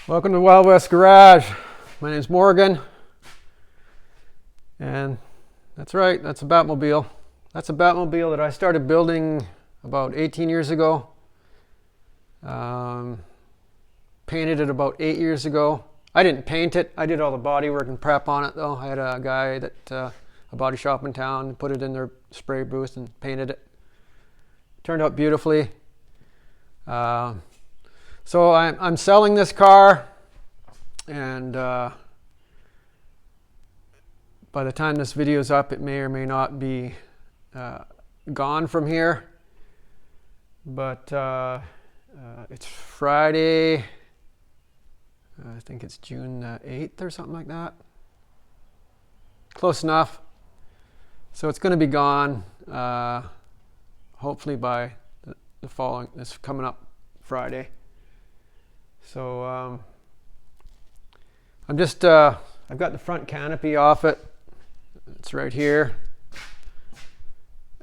Welcome to Wild West Garage. My name's Morgan, and that's right, that's a Batmobile. That's a Batmobile that I started building about 18 years ago. Painted it about 8 years ago. I didn't paint it. I did all the body work and prep on it though. I had a guy that a body shop in town, put it in their spray booth and painted it. Turned out beautifully. So I'm selling this car, and by the time this video is up, it may or may not be gone from here. But it's Friday. I think it's June 8th or something like that. Close enough. So it's going to be gone hopefully by this coming up Friday. So I'm just I've got the front canopy off it. It's right here,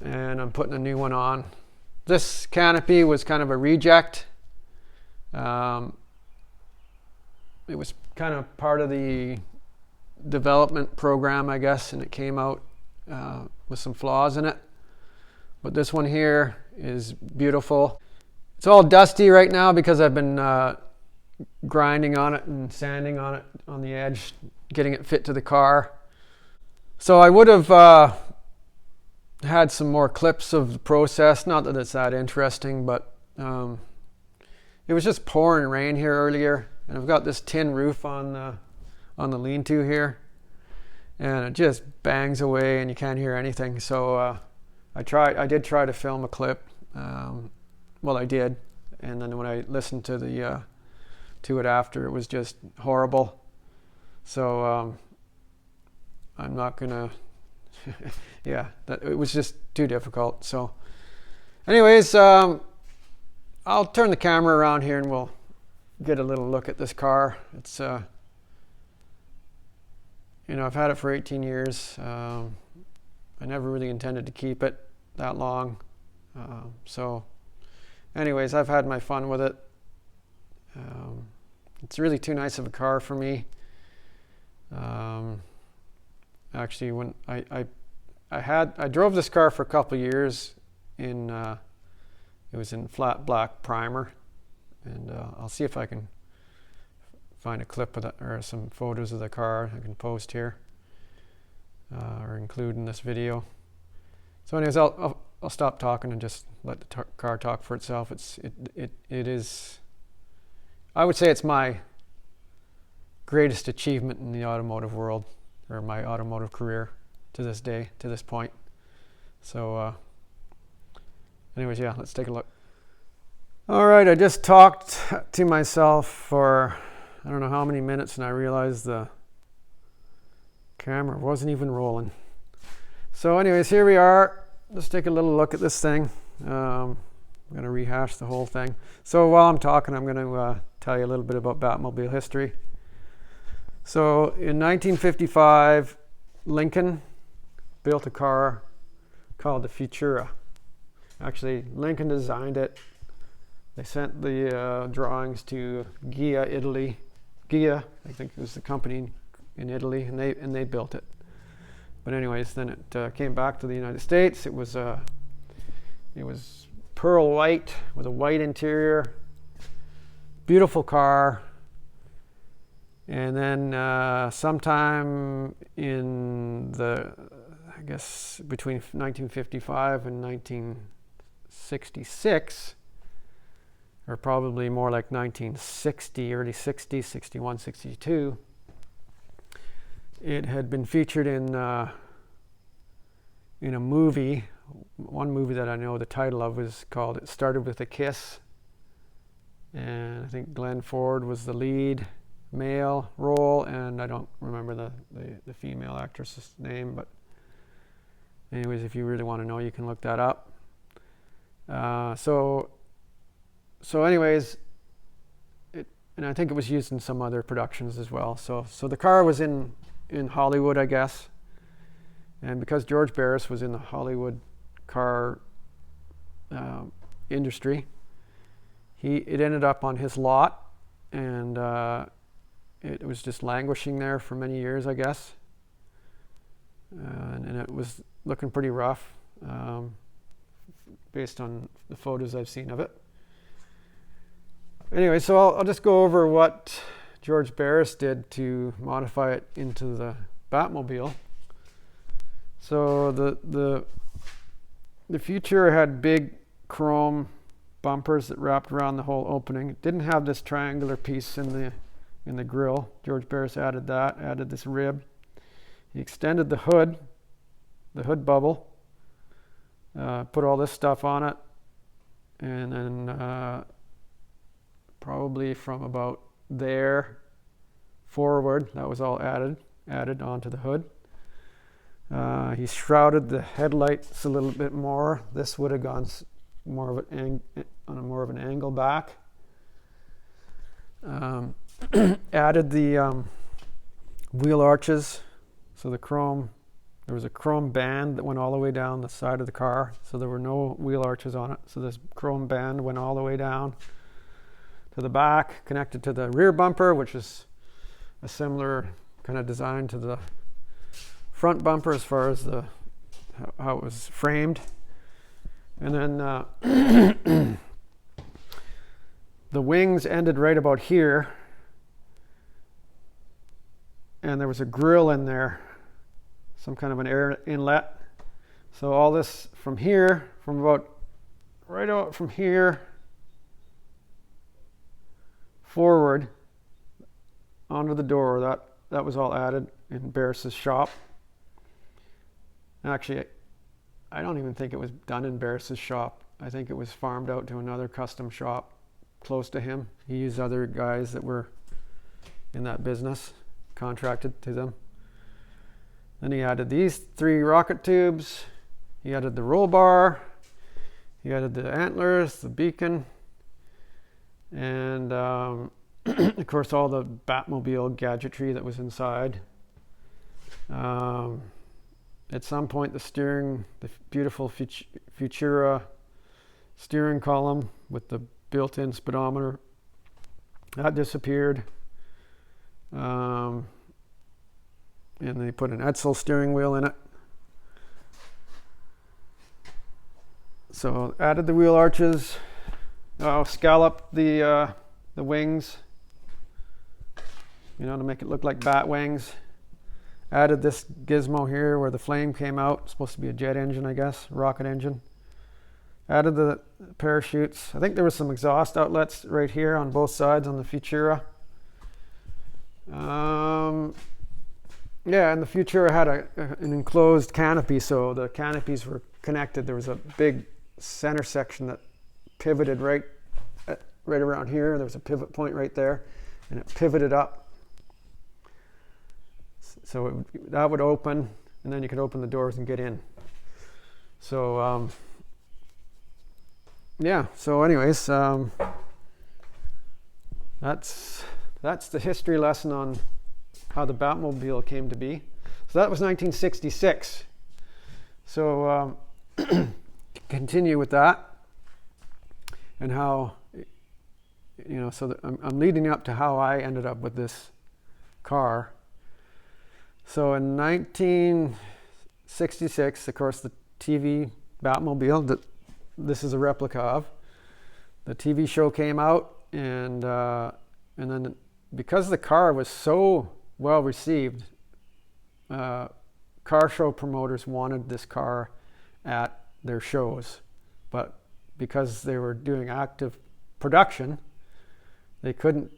and I'm putting a new one on. This canopy was kind of a reject. It was kind of part of the development program, I guess, and it came out with some flaws in it. But this one here is beautiful. It's all dusty right now because I've been grinding on it and sanding on it on the edge, getting it fit to the car. So I would have had some more clips of the process. Not that it's that interesting, but it was just pouring rain here earlier, and I've got this tin roof on the lean-to here, and it just bangs away and you can't hear anything. So I did try to film a clip. Well, I did, and then when I listened to it after, it was just horrible. So I'm not gonna yeah, it was just too difficult. So anyways, I'll turn the camera around here and we'll get a little look at this car. It's I've had it for 18 years. I never really intended to keep it that long. So anyways, I've had my fun with it. It's really too nice of a car for me. Actually, when I drove this car for a couple of years it was in flat black primer, and I'll see if I can find a clip of that or some photos of the car I can post here or include in this video. So anyways, I'll stop talking and just let the car talk for itself. It is, I would say it's my greatest achievement in the automotive world, or my automotive career to this day, to this point. So anyways, yeah, let's take a look. All right, I just talked to myself for I don't know how many minutes, and I realized the camera wasn't even rolling. So anyways, here we are. Let's take a little look at this thing. I'm going to rehash the whole thing. So while I'm talking, I'm going to tell you a little bit about Batmobile history. So in 1955, Lincoln built a car called the Futura. Actually, Lincoln designed it. They sent the drawings to Ghia, Italy. Ghia, I think it was the company in Italy, and they built it. But anyways, then it came back to the United States. It was pearl white with a white interior. Beautiful car. And then sometime in I guess between 1955 and 1966, or probably more like 1960, early 60s, 61, 62, it had been featured in a movie. One movie that I know the title of was called It Started With a Kiss. And I think Glenn Ford was the lead male role, and I don't remember the female actress's name, but anyways, if you really want to know, you can look that up. So anyways, and I think it was used in some other productions as well. So the car was in Hollywood, I guess, and because George Barris was in the Hollywood car industry, it ended up on his lot, and it was just languishing there for many years, I guess. And it was looking pretty rough, based on the photos I've seen of it. Anyway, so I'll just go over what George Barris did to modify it into the Batmobile. So the Futura had big chrome bumpers that wrapped around the whole opening. It didn't have this triangular piece in the grille. George Barris added that, added this rib. He extended the hood bubble, put all this stuff on it, and then probably from about there forward, that was all added onto the hood. He shrouded the headlights a little bit more. This would have gone more of an angle back. Added the wheel arches. So there was a chrome band that went all the way down the side of the car. So there were no wheel arches on it. So this chrome band went all the way down to the back, connected to the rear bumper, which is a similar kind of design to the front bumper as far as how it was framed. And then the wings ended right about here, and there was a grill in there, some kind of an air inlet. So all this from here, right out from here forward onto the door, that was all added in Barris's shop. Actually, I don't even think it was done in Barris's shop. I think it was farmed out to another custom shop close to him. He used other guys that were in that business, contracted to them. Then he added these 3 rocket tubes. He added the roll bar. He added the antlers, the beacon, and of course all the Batmobile gadgetry that was inside. At some point, the beautiful Futura steering column with the built-in speedometer, that disappeared. And they put an Edsel steering wheel in it. So added the wheel arches, scalloped the wings, to make it look like bat wings. Added this gizmo here where the flame came out. It's supposed to be a jet engine, I guess, rocket engine. Added the parachutes. I think there was some exhaust outlets right here on both sides on the Futura. And the Futura had an enclosed canopy, so the canopies were connected. There was a big center section that pivoted right around here. There was a pivot point right there, and it pivoted up. So that would open, and then you could open the doors and get in. So So anyways, that's the history lesson on how the Batmobile came to be. So that was 1966. So to continue with that, and how, so I'm leading up to how I ended up with this car. So in 1966, of course, the TV Batmobile that this is a replica of, the TV show came out, and then because the car was so well received, car show promoters wanted this car at their shows, but because they were doing active production, they couldn't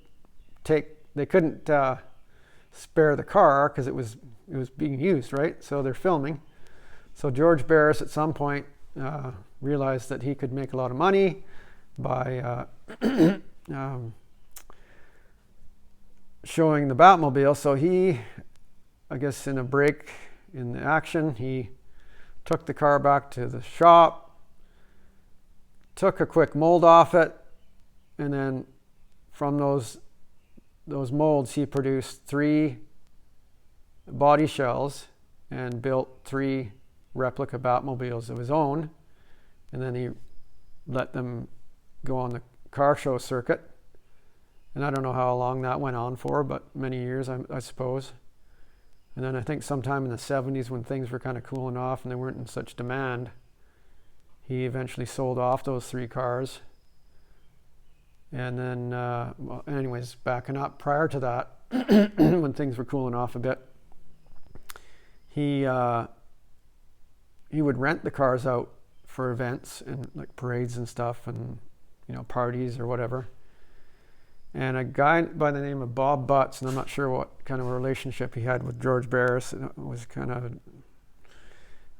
spare the car because it was being used, right? So they're filming. So George Barris at some point realized that he could make a lot of money by showing the Batmobile. So he, I guess in a break in the action, he took the car back to the shop, took a quick mold off it, and then from those molds he produced 3 body shells and built 3 replica Batmobiles of his own, and then he let them go on the car show circuit. And I don't know how long that went on for, but many years, I suppose. And then I think sometime in the 70s, when things were kind of cooling off and they weren't in such demand, he eventually sold off those 3 cars. And then, well, anyways, backing up, prior to that, when things were cooling off a bit, he would rent the cars out for events and like parades and stuff, and parties or whatever. And a guy by the name of Bob Butts, and I'm not sure what kind of a relationship he had with George Barris. It was kind of,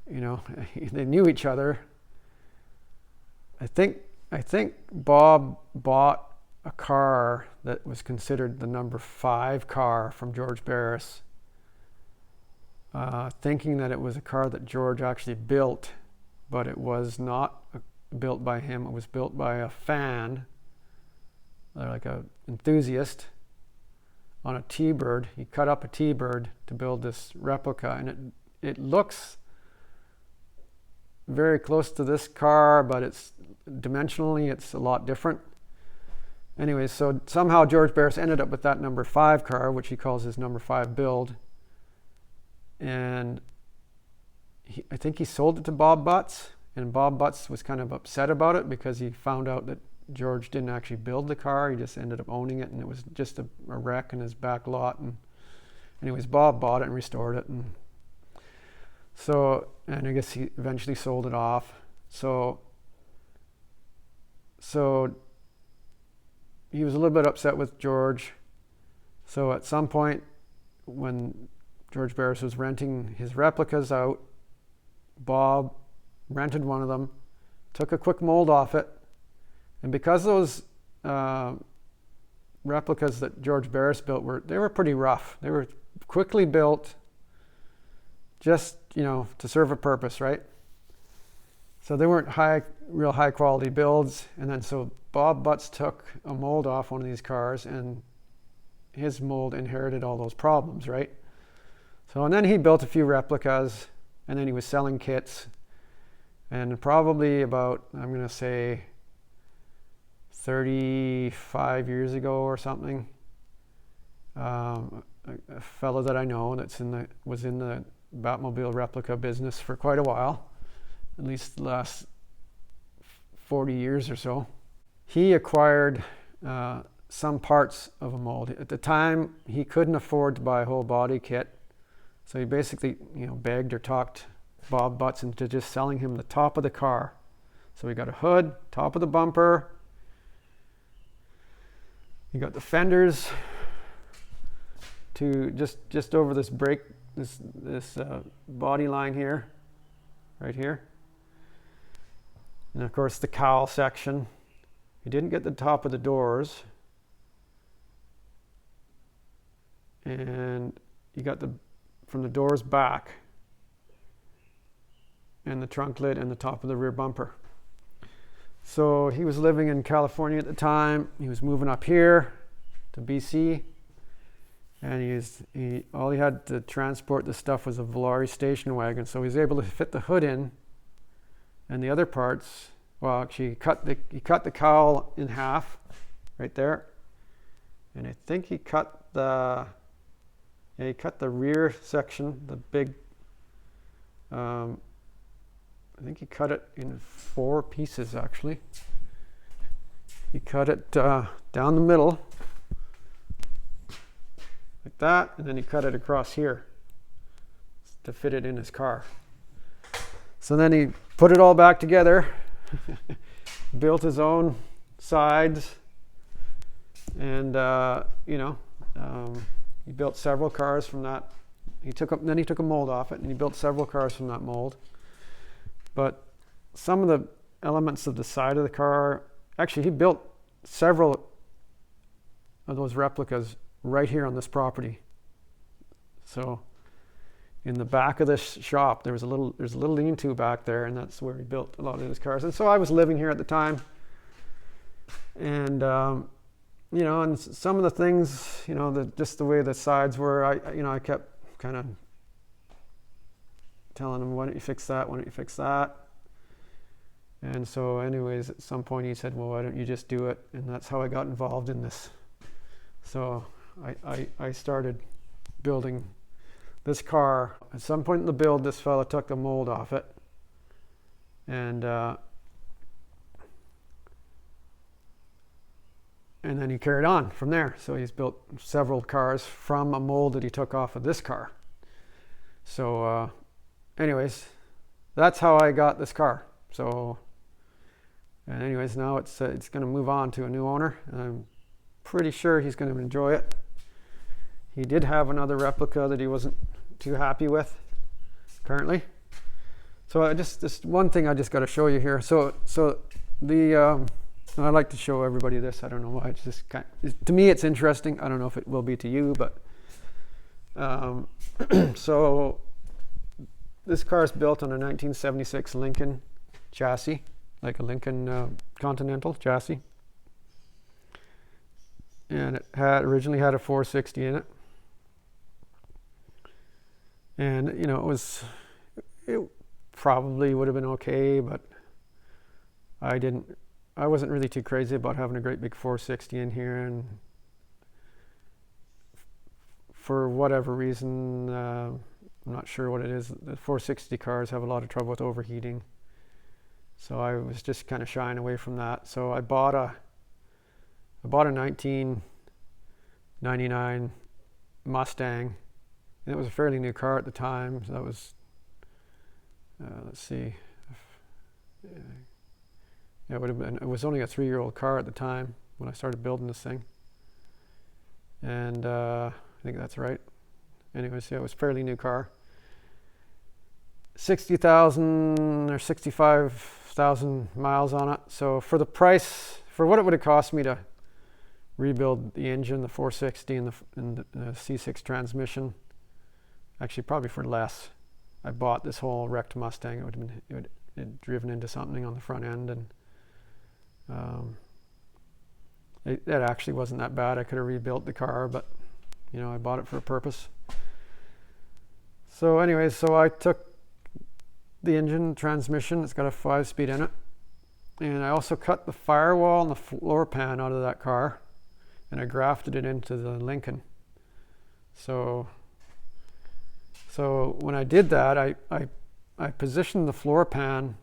they knew each other. I think Bob bought a car that was considered the number 5 car from George Barris, thinking that it was a car that George actually built, but it was not built by him. It was built by a fan, like a enthusiast, on a T-Bird. He cut up a T-Bird to build this replica, and it looks very close to this car, but it's dimensionally it's a lot different. Anyways, so somehow George Barris ended up with that number 5 car, which he calls his number 5 build, and I think he sold it to Bob Butts, and Bob Butts was kind of upset about it because he found out that George didn't actually build the car. He just ended up owning it, and it was just a wreck in his back lot. And anyways, Bob bought it and restored it, and I guess he eventually sold it off. So he was a little bit upset with George. So at some point, when George Barris was renting his replicas out, Bob rented one of them, took a quick mold off it, and because those replicas that George Barris built were pretty rough. They were quickly built, just to serve a purpose, right? So they weren't real high quality builds. And then so Bob Butts took a mold off one of these cars, and his mold inherited all those problems, right? So and then he built a few replicas, and then he was selling kits, and probably about, I'm going to say, 35 years ago or something, a fellow that I know was in the Batmobile replica business for quite a while, at least the last 40 years or so. He acquired some parts of a mold. At the time, he couldn't afford to buy a whole body kit, so he basically begged or talked Bob Butts into just selling him the top of the car. So he got a hood, top of the bumper. You got the fenders to just over this brake, this body line here, right here, and of course the cowl section. You didn't get the top of the doors, and you got from the doors back, and the trunk lid and the top of the rear bumper. So he was living in California at the time. He was moving up here to BC, and all he had to transport the stuff was a Volare station wagon. So he was able to fit the hood in, and the other parts. Well, actually, he cut the cowl in half, right there, and I think he cut the rear section, the big. I think he cut it in 4 pieces, actually. He cut it down the middle, like that, and then he cut it across here to fit it in his car. So then he put it all back together, built his own sides, and he built several cars from that. Then he took a mold off it, and he built several cars from that mold. But some of the elements of the side of the car, actually he built several of those replicas right here on this property. So in the back of this shop, there's a little lean-to back there, and that's where he built a lot of his cars. And so I was living here at the time, and and some of the things, just the way the sides were, I kept kind of telling him, why don't you fix that? Why don't you fix that? And so anyways, at some point he said, well, why don't you just do it? And that's how I got involved in this So I started building this car. At some point in the build, this fella took the mold off it, and then he carried on from there. So he's built several cars from a mold that he took off of this car. So anyways, that's how I got this car. So, and anyways, now it's going to move on to a new owner. I'm pretty sure he's going to enjoy it. He did have another replica that he wasn't too happy with, apparently. So this one thing I just got to show you here. So the I like to show everybody this. I don't know why. It's just to me it's interesting. I don't know if it will be to you, but so this car is built on a 1976 Lincoln chassis, like a Lincoln Continental chassis, and it originally had a 460 in it. And you know, it probably would have been okay, but I wasn't really too crazy about having a great big 460 in here, and for whatever reason, I'm not sure what it is. The 460 cars have a lot of trouble with overheating, so I was just kind of shying away from that. So I bought a 1999 Mustang, and it was a fairly new car at the time. So that was let's see, it would have been. It was only a 3-year-old car at the time when I started building this thing, and I think that's right. Anyways, yeah, it was a fairly new car. 60,000 or 65,000 miles on it. So for the price, for what it would have cost me to rebuild the engine, the 460 and the C6 transmission, actually probably for less. I bought this whole wrecked Mustang. It would have driven into something on the front end, and it actually wasn't that bad. I could have rebuilt the car, but you know, I bought it for a purpose. So anyways, so I took the engine transmission. It's got a 5-speed in it, and I also cut the firewall and the floor pan out of that car, and I grafted it into the Lincoln. So when I did that, I positioned the floor pan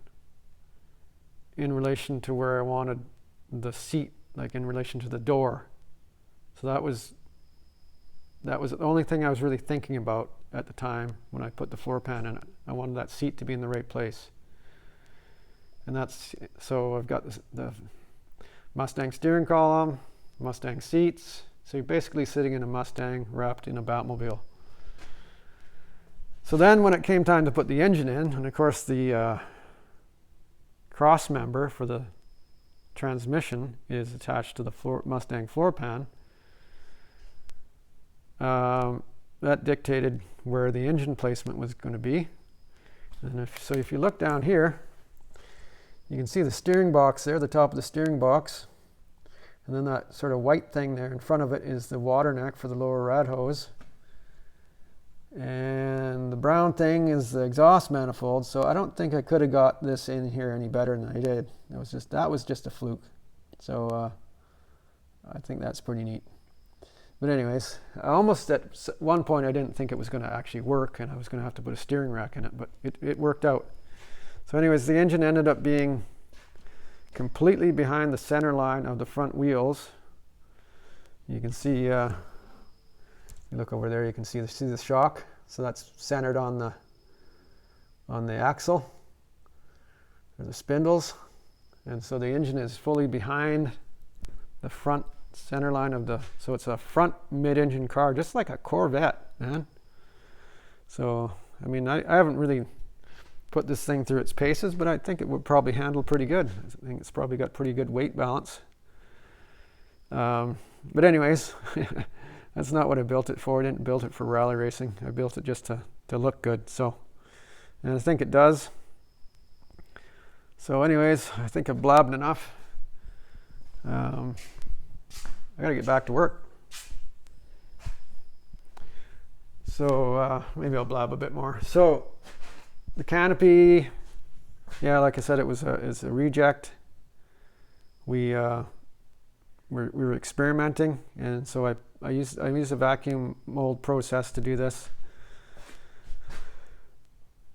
in relation to where I wanted the seat, like in relation to the door. So that was the only thing I was really thinking about at the time when I put the floor pan in it. I wanted that seat to be in the right place. And so I've got the Mustang steering column, Mustang seats. So you're basically sitting in a Mustang wrapped in a Batmobile. So then when it came time to put the engine in, and of course the cross member for the transmission is attached to the Mustang floor pan, that dictated where the engine placement was going to be. And if you look down here, you can see the steering box there, the top of the steering box, and then that sort of white thing there in front of it is the water neck for the lower rad hose, and the brown thing is the exhaust manifold. So I don't think I could have got this in here any better than I did. That was just a fluke. So I think that's pretty neat. But anyways, almost at one point I didn't think it was going to actually work, and I was going to have to put a steering rack in it, but it worked out. So anyways, the engine ended up being completely behind the center line of the front wheels. You can see, you look over there, you can see the shock. So that's centered on the axle, or the spindles. And so the engine is fully behind the front center line so it's a front mid-engine car, just like a Corvette, man. So, I mean, I haven't really put this thing through its paces, but I think it would probably handle pretty good. I think it's probably got pretty good weight balance. But anyways, that's not what I built it for. I didn't build it for rally racing. I built it just to look good. So, and I think it does. So anyways, I think I've blabbed enough. I gotta get back to work. So maybe I'll blab a bit more. So the canopy, yeah, like I said, it's a reject. We we were experimenting, and so I used a vacuum mold process to do this.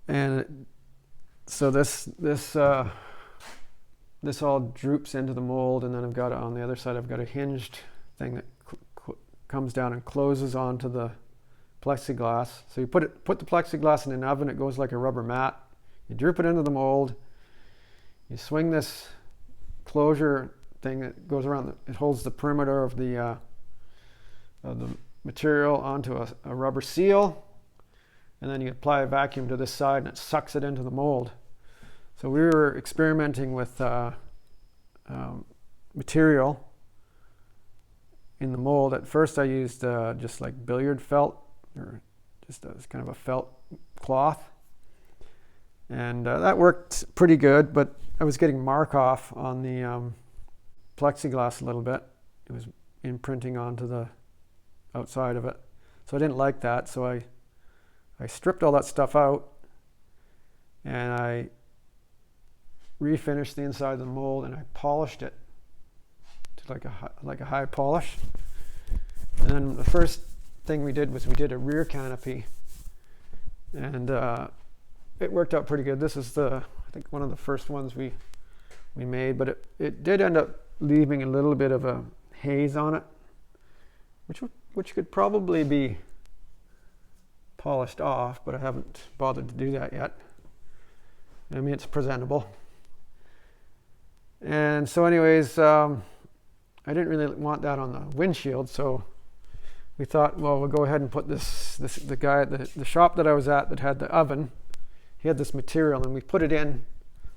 And so this all droops into the mold, and then I've got on the other side, I've got a hinged thing that comes down and closes onto the plexiglass. So you put the plexiglass in an oven, it goes like a rubber mat. You droop it into the mold. You swing this closure thing that goes around. It holds the perimeter of the material onto a rubber seal, and then you apply a vacuum to this side, and it sucks it into the mold. So we were experimenting with material in the mold. At first I used just like billiard felt, or just kind of a felt cloth, and that worked pretty good, but I was getting mark off on the plexiglass a little bit. It was imprinting onto the outside of it, so I didn't like that. So I stripped all that stuff out, and I refinished the inside of the mold, and I polished it to like a high polish. And then the first thing we did was we did a rear canopy, and it worked out pretty good. This is I think one of the first ones we made, but it did end up leaving a little bit of a haze on it, which could probably be polished off, but I haven't bothered to do that yet. I mean, it's presentable. And so anyways, I didn't really want that on the windshield, so we thought, well, we'll go ahead and put the guy at the shop that I was at that had the oven, he had this material, and we put it in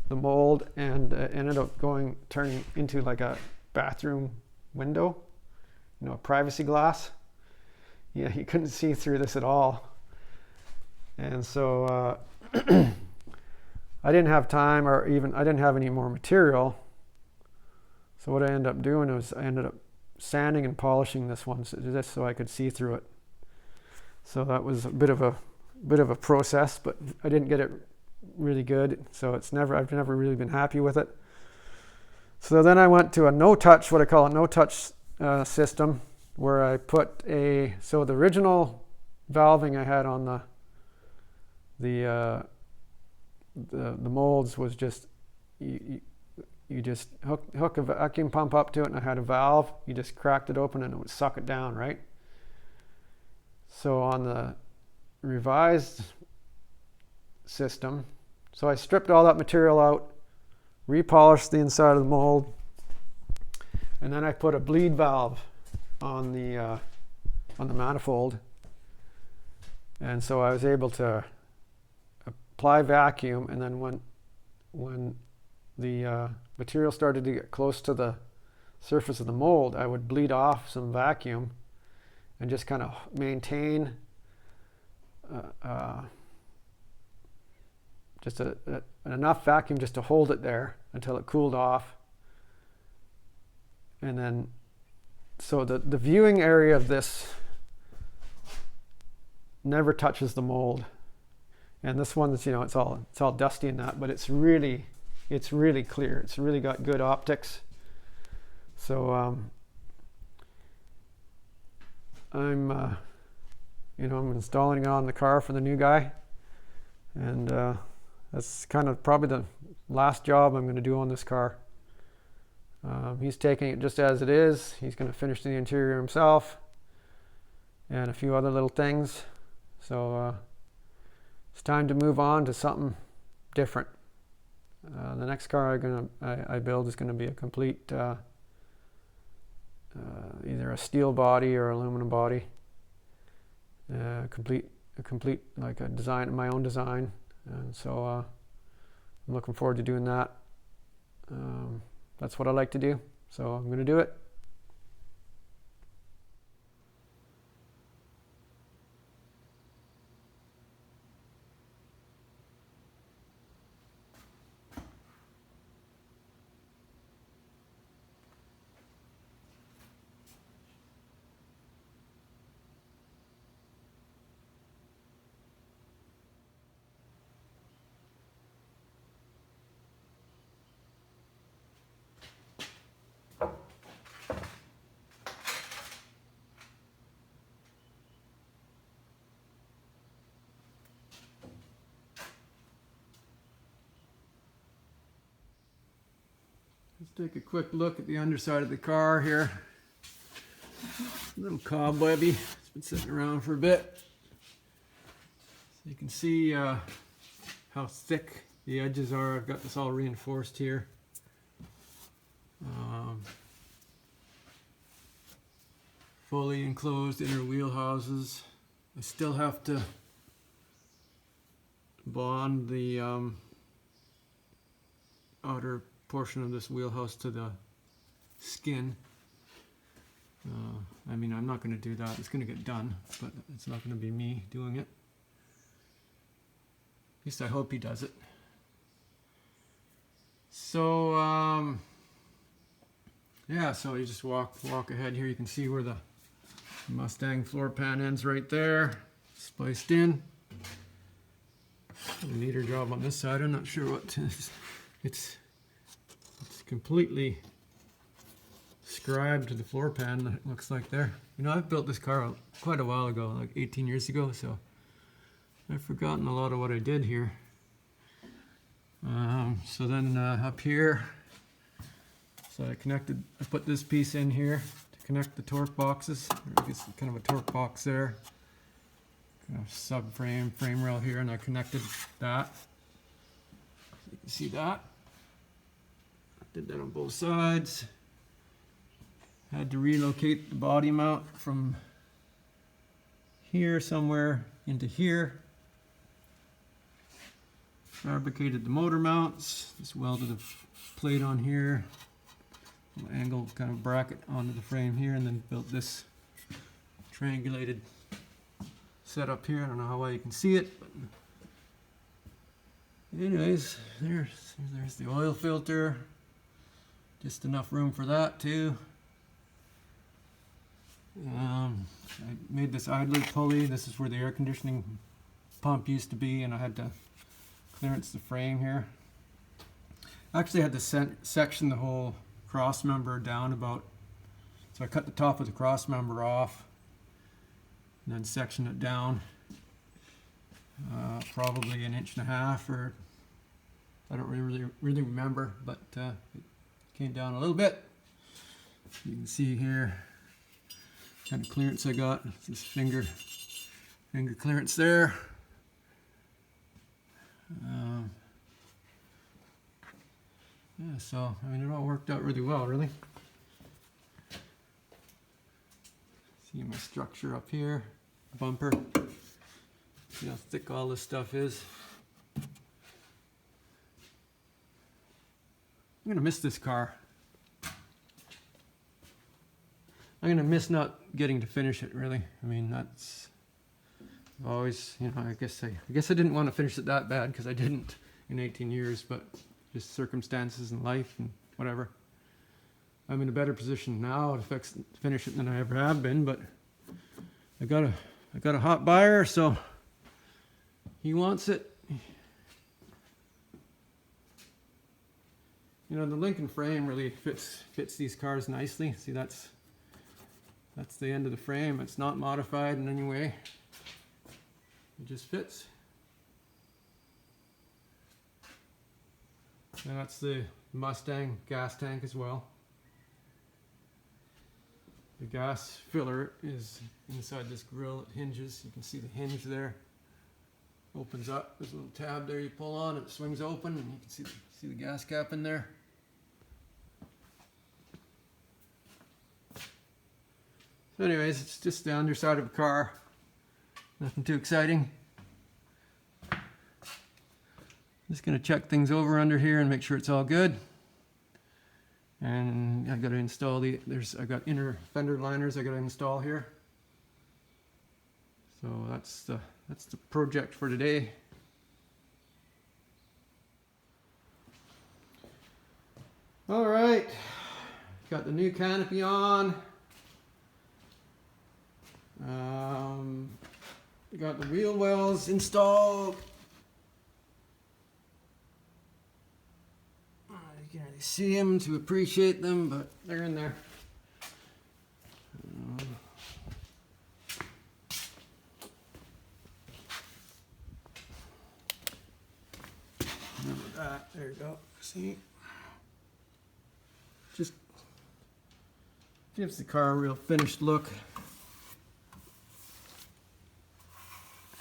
the mold, and ended up turning into like a bathroom window, a privacy glass. Yeah, you couldn't see through this at all. And so I didn't have time, or even I didn't have any more material. So what I ended up doing was I ended up sanding and polishing this one just so I could see through it. So that was a bit of a process, but I didn't get it really good. So I've never really been happy with it. So then I went to what I call a no-touch system, where I put so the original valving I had on the molds was just you just hook a vacuum pump up to it, and I had a valve. You just cracked it open and it would suck it down, right? So on the revised system, so I stripped all that material out, repolished the inside of the mold, and then I put a bleed valve on the manifold, and so I was able to apply vacuum, and then when the material started to get close to the surface of the mold, I would bleed off some vacuum and just kind of maintain just enough vacuum just to hold it there until it cooled off. And then, so the viewing area of this never touches the mold. And this one's, it's all dusty and that, but it's really clear. It's really got good optics. So I'm installing it on the car for the new guy, and that's kind of probably the last job I'm going to do on this car. He's taking it just as it is. He's going to finish the interior himself and a few other little things. So it's time to move on to something different. The next car I build is going to be a complete either a steel body or aluminum body. A complete like a design, my own design, and so I'm looking forward to doing that. That's what I like to do, so I'm going to do it. Take a quick look at the underside of the car here. A little cobwebby. It's been sitting around for a bit. So you can see how thick the edges are. I've got this all reinforced here. Fully enclosed inner wheel houses. I still have to bond the outer portion of this wheelhouse to the skin. I mean, I'm not going to do that. It's going to get done, but it's not going to be me doing it. At least I hope he does it. So, yeah, so you just walk ahead here. You can see where the Mustang floor pan ends right there, spliced in. A neater job on this side. I'm not sure what it's completely scribed to the floor pan. It looks like there. You know, I've built this car quite a while ago, like 18 years ago. So I've forgotten a lot of what I did here. So then up here, so I put this piece in here to connect the torque boxes. I guess kind of a torque box there. Kind of subframe, frame rail here, and I connected that. You can see that. Did that on both sides. Had to relocate the body mount from here somewhere into here. Fabricated the motor mounts. Just welded a plate on here. Angled kind of bracket onto the frame here, and then built this triangulated setup here. I don't know how well you can see it, but anyways, there's the oil filter. Just enough room for that too. I made this idler pulley. This is where the air conditioning pump used to be, and I had to clearance the frame here. I actually had to section the whole cross member down about, so I cut the top of the cross member off and then section it down probably 1.5 inches, or I don't really remember, but it came down a little bit. You can see here kind of clearance I got. It's this finger clearance there. Yeah, so I mean, it all worked out really well, really. See my structure up here, bumper. See how thick all this stuff is. I'm gonna miss this car. I'm gonna miss not getting to finish it, really. I mean, that's always, you know, I guess I didn't want to finish it that bad, because I didn't in 18 years, but just circumstances in life and whatever. I'm in a better position now to finish it than I ever have been, but I got a hot buyer, so he wants it. You know, the Lincoln frame really fits these cars nicely. See, that's the end of the frame. It's not modified in any way. It just fits. And that's the Mustang gas tank as well. The gas filler is inside this grill. It hinges. You can see the hinge there. Opens up. There's a little tab there you pull on. It swings open, and you can see the gas cap in there. So anyways, it's just the underside of a car. Nothing too exciting. Just going to check things over under here and make sure it's all good. And I got to install I got inner fender liners I got to install here. So that's the project for today. All right, got the new canopy on. Got the wheel wells installed. You can really see them to appreciate them, but they're in there. Remember that. There you go. See? just gives the car a real finished look.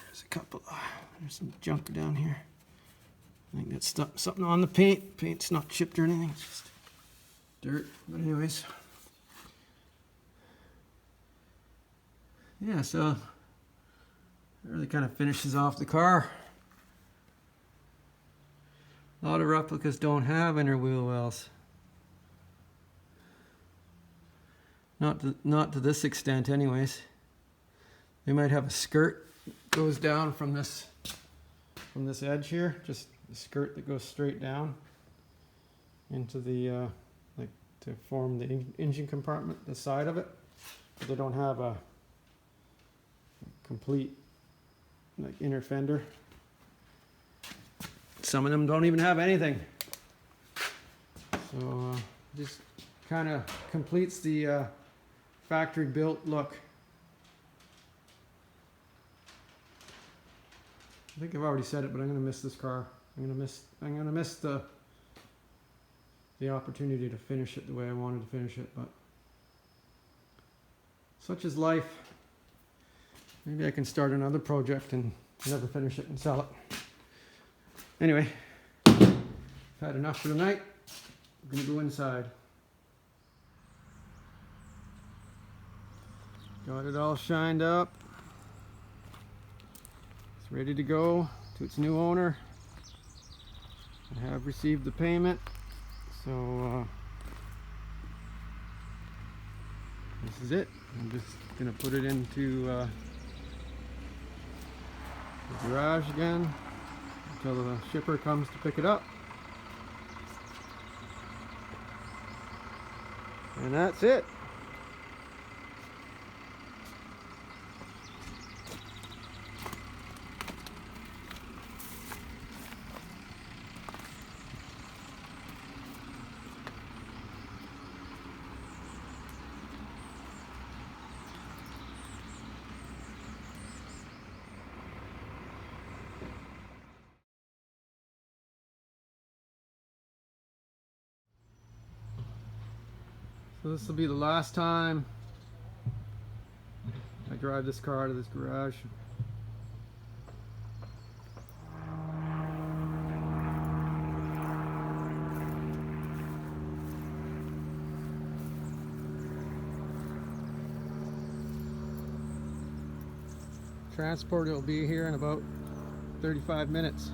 There's a couple, there's some junk down here. I think that's something on the paint. Paint's not chipped or anything, it's just dirt. But anyways, yeah, so it really kind of finishes off the car. A lot of replicas don't have inner wheel wells. Not to this extent anyways. They might have a skirt that goes down from this edge here, just a skirt that goes straight down into the like to form the engine compartment, the side of it. But they don't have a complete like inner fender. Some of them don't even have anything. So just kind of completes the factory built look. I think I've already said it, but I'm gonna miss this car. I'm gonna miss the opportunity to finish it the way I wanted to finish it, but such is life. Maybe I can start another project and never finish it and sell it. Anyway, I've had enough for tonight. I'm gonna go inside. Got it all shined up. It's ready to go to its new owner. I have received the payment, so this is it. I'm just gonna put it into the garage again until the shipper comes to pick it up. And that's it. So this will be the last time I drive this car out of this garage. Transport will be here in about 35 minutes.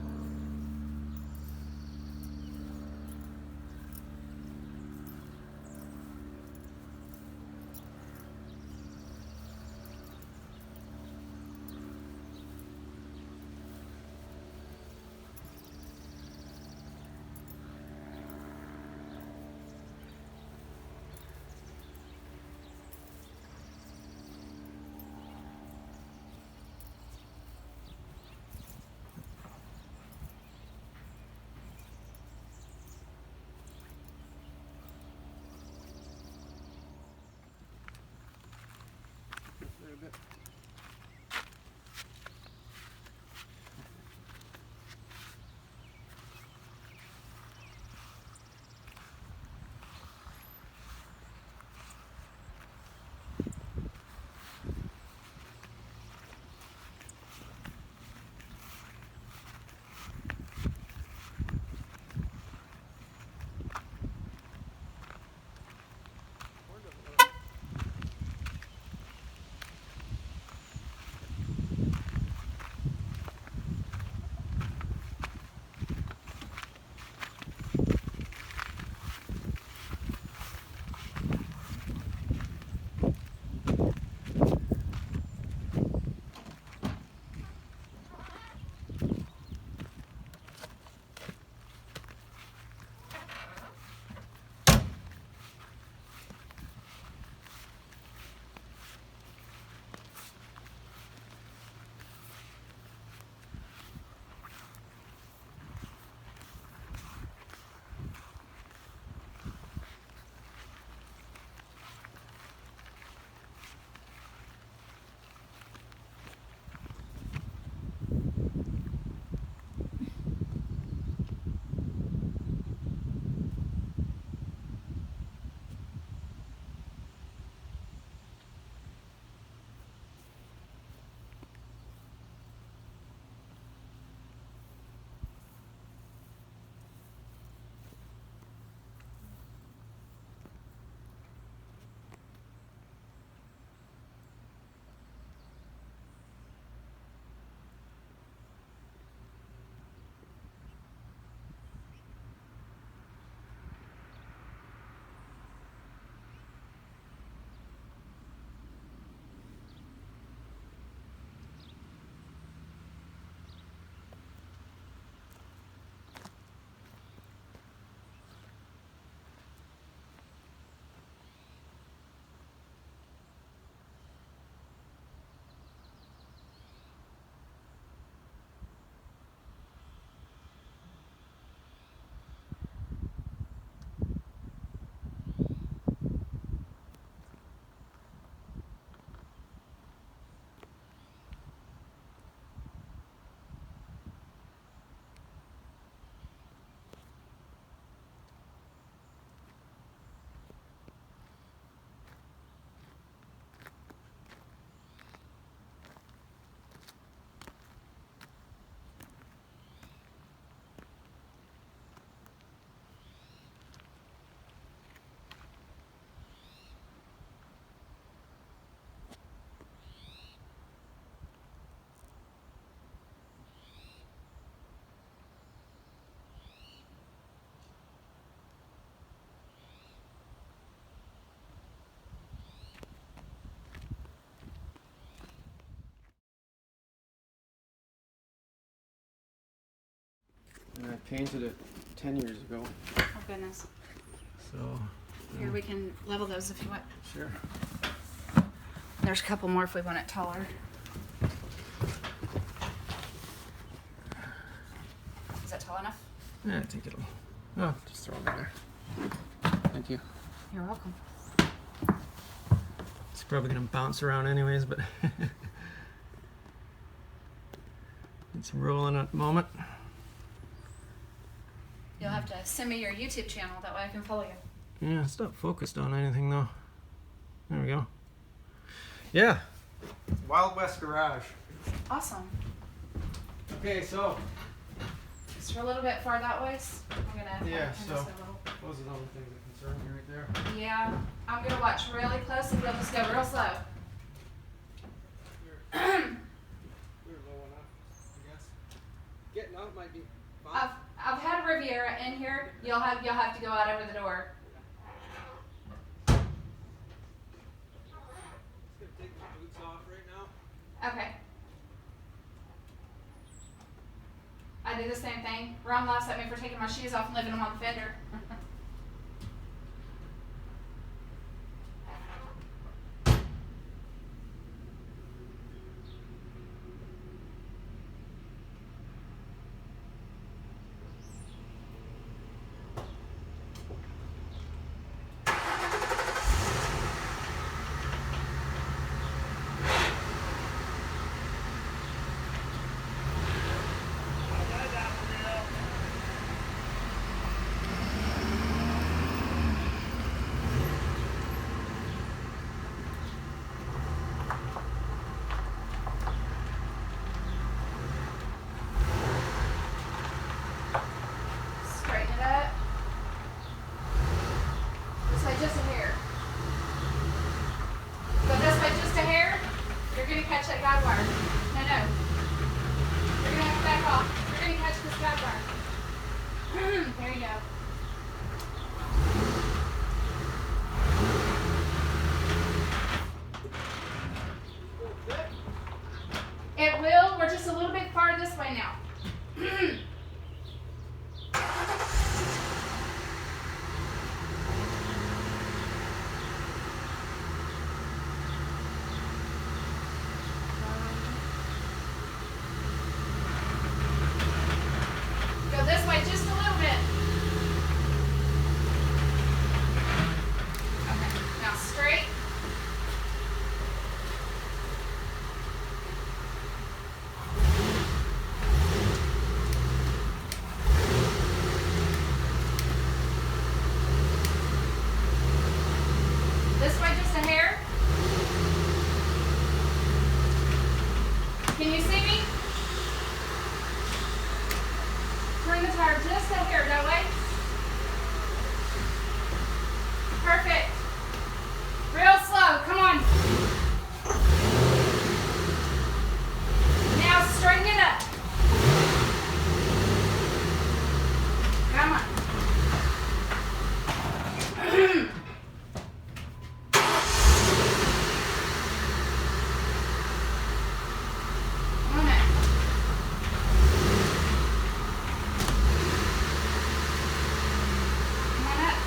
painted it 10 years ago. Oh goodness. So Here we can level those if you want. sure. There's a couple more if we want it taller. Is that tall enough? Yeah, I think it'll. Oh, just throw it in there. Thank you. You're welcome. It's probably gonna bounce around anyways, but it's rolling at the moment. You'll have to send me your YouTube channel, that way I can follow you. Yeah, it's not focused on anything though. There we go. Yeah. Wild West Garage. Awesome. Okay, so Just a little bit far that way. I'm gonna yeah, turn so this a little. those are the only things that concern me right there. Yeah, I'm gonna watch really close and we'll just go real slow. We're low enough, I guess. Getting out might be fine. I've had Riviera in here. You'll have to go out over the door. Just gonna take my boots off right now. Okay. I do the same thing. Ron laughs at me for taking my shoes off and leaving them on the fender. Straighten it up. This way just a hair. Go this way just a hair. You're gonna catch that guide wire. No. You're gonna have to back off. You're gonna catch this guide wire. There you go. It will. We're just a little bit far this way now. Go this way just a little bit. Okay, now straight. This way just a hair. Can you see me? Turn the tire just a hair that way. Perfect. Real slow. Come on. Now straighten it up. Come on. Come on now. Come on up.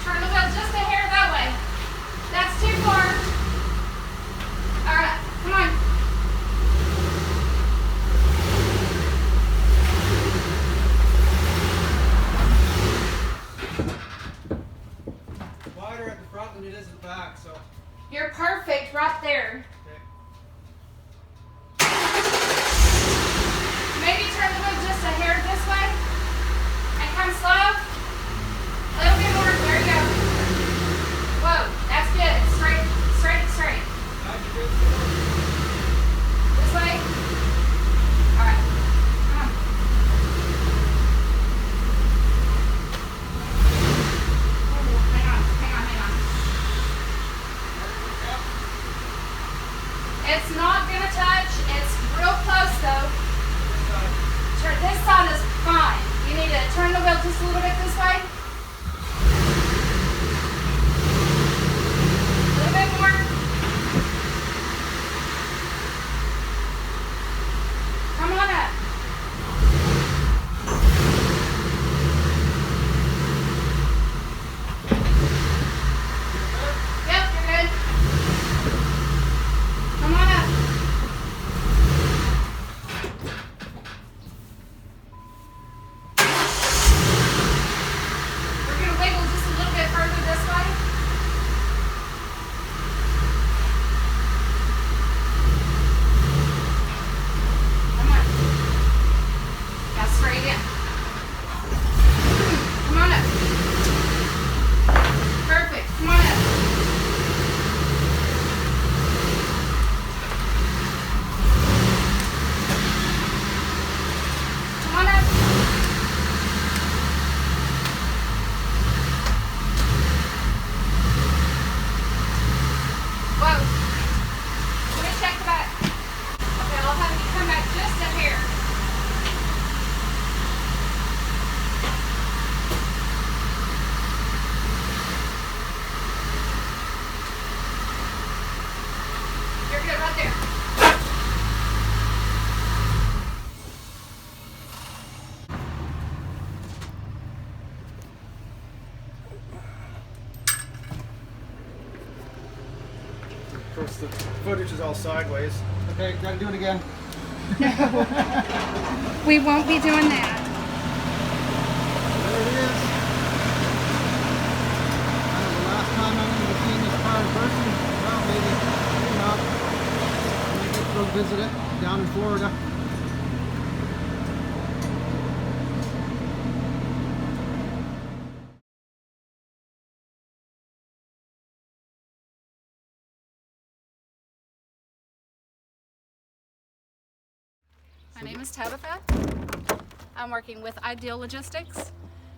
Turn the wheel just a hair that way. That's too far. All right, come on. Wider at the front than it is at the back, so. You're perfect right there. Okay. Maybe turn the wheel just a hair this way. And come slow. A little bit more. There you go. Whoa, that's good. Straight, straight, straight. This way. All right. Come on. Hang on. notice the footage is all sideways. Okay, gotta do it again. We won't be doing that. There it is. Kind of the last time I'm going to be seeing this car in person. Well, maybe not. Maybe go visit it down in Florida. My name is Tabitha. I'm working with Ideal Logistics,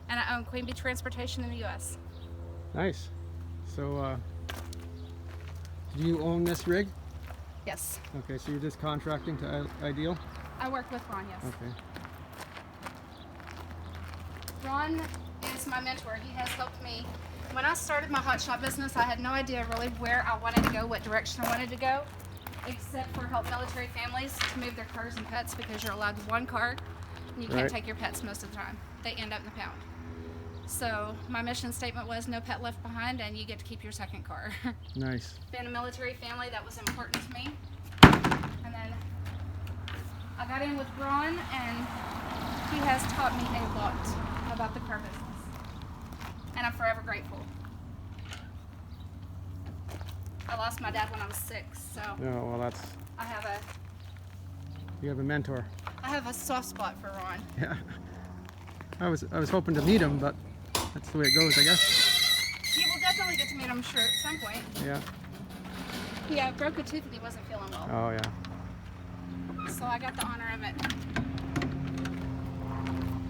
and I own Queen Bee Transportation in the U.S. Nice. So, do you own this rig? Yes. Okay, so you're just contracting to Ideal? I work with Ron, yes. Okay. Ron is my mentor. He has helped me. When I started my hotshot business, I had no idea really where I wanted to go, what direction I wanted to go, except for help military families to move their cars and pets, because you're allowed one car and you can't take your pets most of the time. They end up in the pound. So my mission statement was no pet left behind, and you get to keep your second car. Nice. Being a military family, that was important to me. And then I got in with Ron, and he has taught me a lot about the car business. And I'm forever grateful. I lost my dad when I was 6, so Oh, well, that's... You have a mentor. I have a soft spot for Ron. Yeah. I was hoping to meet him, but that's the way it goes, I guess. You will definitely get to meet him, I'm sure, at some point. Yeah. Yeah, broke a tooth and he wasn't feeling well. Oh, yeah. So I got the honor of it.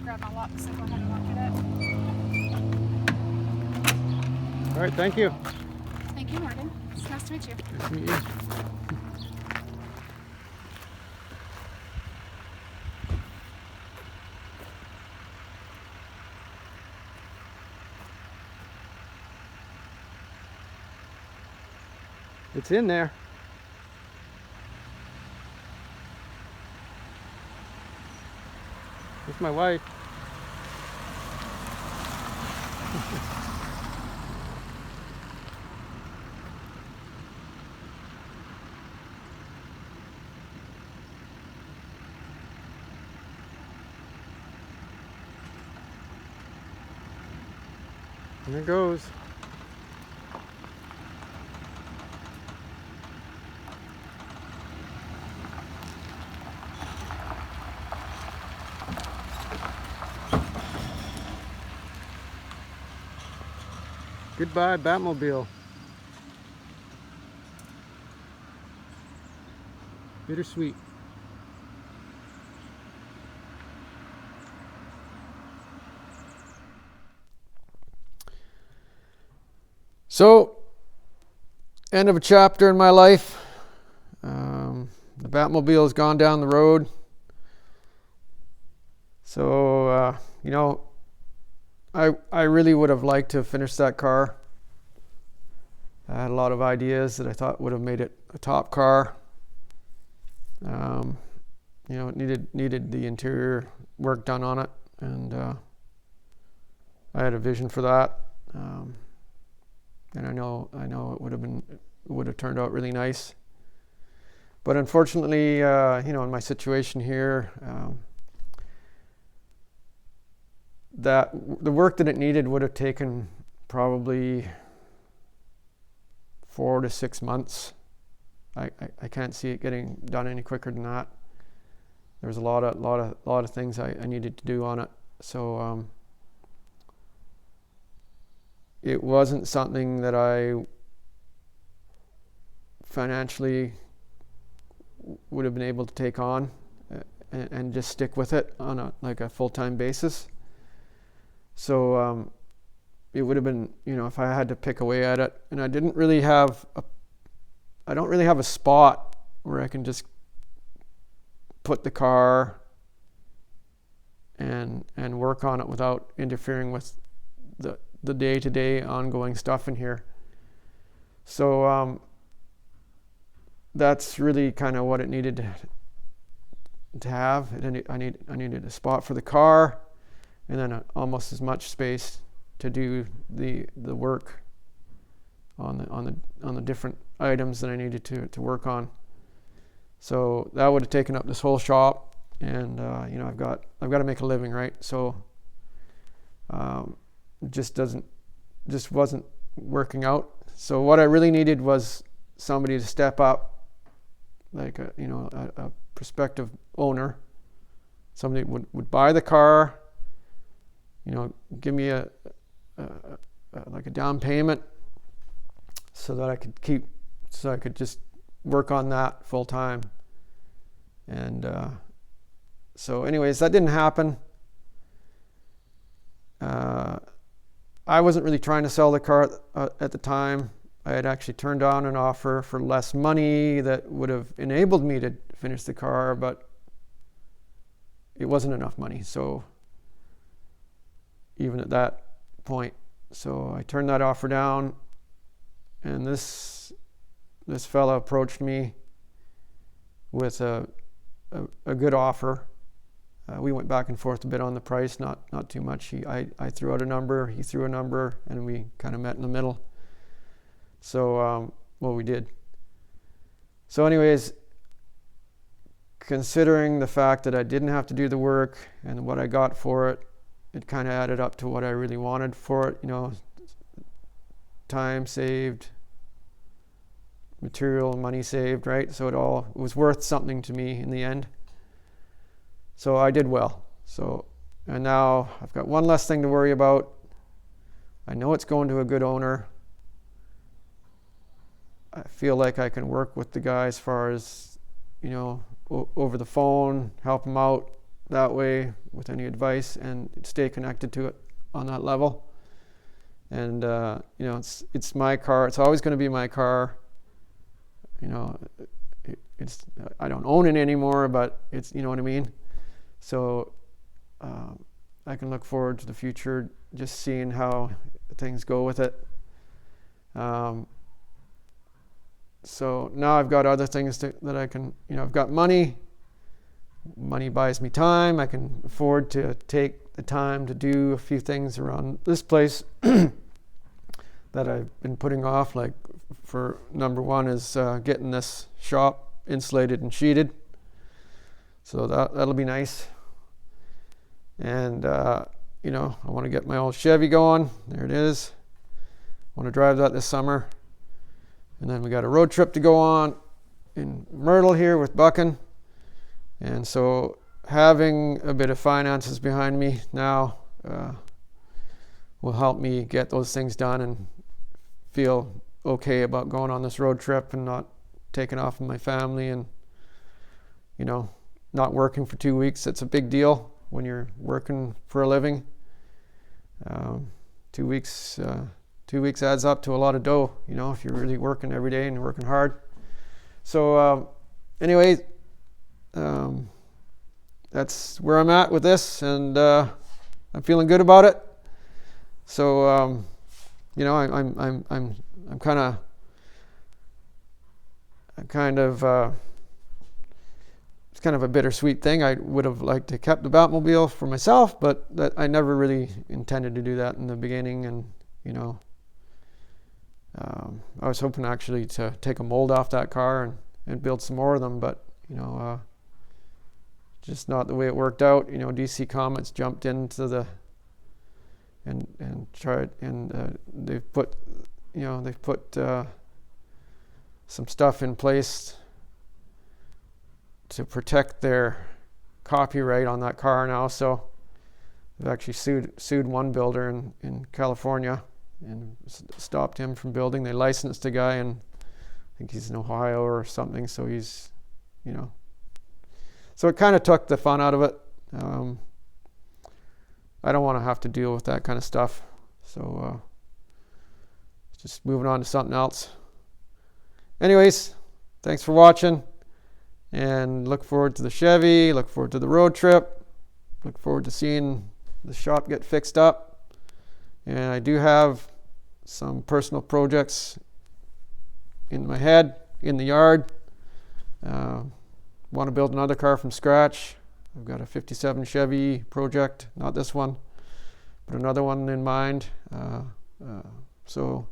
Grab my lock so go ahead and lock it up. All right, thank you. Thank you, Morgan. It's nice to meet you. Nice to meet you. It's in there. It's my wife. There it goes. Goodbye, Batmobile. Bittersweet. So, end of a chapter in my life. The Batmobile has gone down the road. So, I really would have liked to have finished that car. I had a lot of ideas that I thought would have made it a top car. It needed the interior work done on it, and I had a vision for that. And I know it would have turned out really nice. But unfortunately, in my situation here, that the work that it needed would have taken probably 4 to 6 months. I can't see it getting done any quicker than that. There's a lot of things I needed to do on it. So it wasn't something that I financially would have been able to take on and just stick with it on a full-time basis. So it would have been, if I had to pick away at it, and I don't really have a spot where I can just put the car and work on it without interfering with the day-to-day ongoing stuff in here. So that's really kind of what it needed to have. I needed a spot for the car, and then almost as much space to do the work on the different items that I needed to work on. So that would have taken up this whole shop, and I've got to make a living, right? So just wasn't working out. So what I really needed was somebody to step up, like a prospective owner, somebody would buy the car, give me like a down payment, so that I could just work on that full time. And so anyways, that didn't happen. I wasn't really trying to sell the car at the time. I had actually turned down an offer for less money that would have enabled me to finish the car, but it wasn't enough money. So even at that point, so I turned that offer down, and this fella approached me with a good offer. We went back and forth a bit on the price, not too much. I threw out a number, he threw a number, and we kind of met in the middle. So, we did. So anyways, considering the fact that I didn't have to do the work and what I got for it, it kind of added up to what I really wanted for it. Time saved, material and money saved, right? So it was worth something to me in the end. So I did well. And now I've got one less thing to worry about. I know it's going to a good owner. I feel like I can work with the guy as far as, over the phone, help him out that way with any advice, and stay connected to it on that level. And, it's my car. It's always going to be my car. I don't own it anymore, but it's, you know what I mean? So I can look forward to the future, just seeing how things go with it. So now I've got other things that I can, I've got money. Money buys me time. I can afford to take the time to do a few things around this place that I've been putting off. Like, for number one is getting this shop insulated and sheeted. So that'll be nice. And, I want to get my old Chevy going. There it is. I want to drive that this summer. And then we got a road trip to go on in Myrtle here with Buckin. And so having a bit of finances behind me now will help me get those things done and feel okay about going on this road trip and not taking off from my family and, not working for 2 weeks. It's a big deal when you're working for a living. 2 weeks adds up to a lot of dough, if you're really working every day and you're working hard. So anyway, that's where I'm at with this, and I'm feeling good about it. So I'm it's kind of a bittersweet thing. I would have liked to kept the Batmobile for myself, but I never really intended to do that in the beginning. And I was hoping actually to take a mold off that car and build some more of them, but just not the way it worked out. DC Comics jumped into the and tried, and they've put some stuff in place to protect their copyright on that car now. So they've actually sued one builder in California and stopped him from building. They licensed a guy, and I think he's in Ohio or something. So he's, so it kind of took the fun out of it. I don't want to have to deal with that kind of stuff. So just moving on to something else. Anyways, thanks for watching, and look forward to the Chevy, look forward to the road trip, look forward to seeing the shop get fixed up. And I do have some personal projects in my head, in the yard. Want to build another car from scratch. I've got a 57 Chevy project, not this one, but another one in mind. So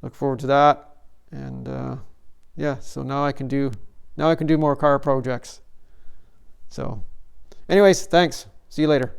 look forward to that. And yeah, so now I can do more car projects. So anyways, thanks. See you later.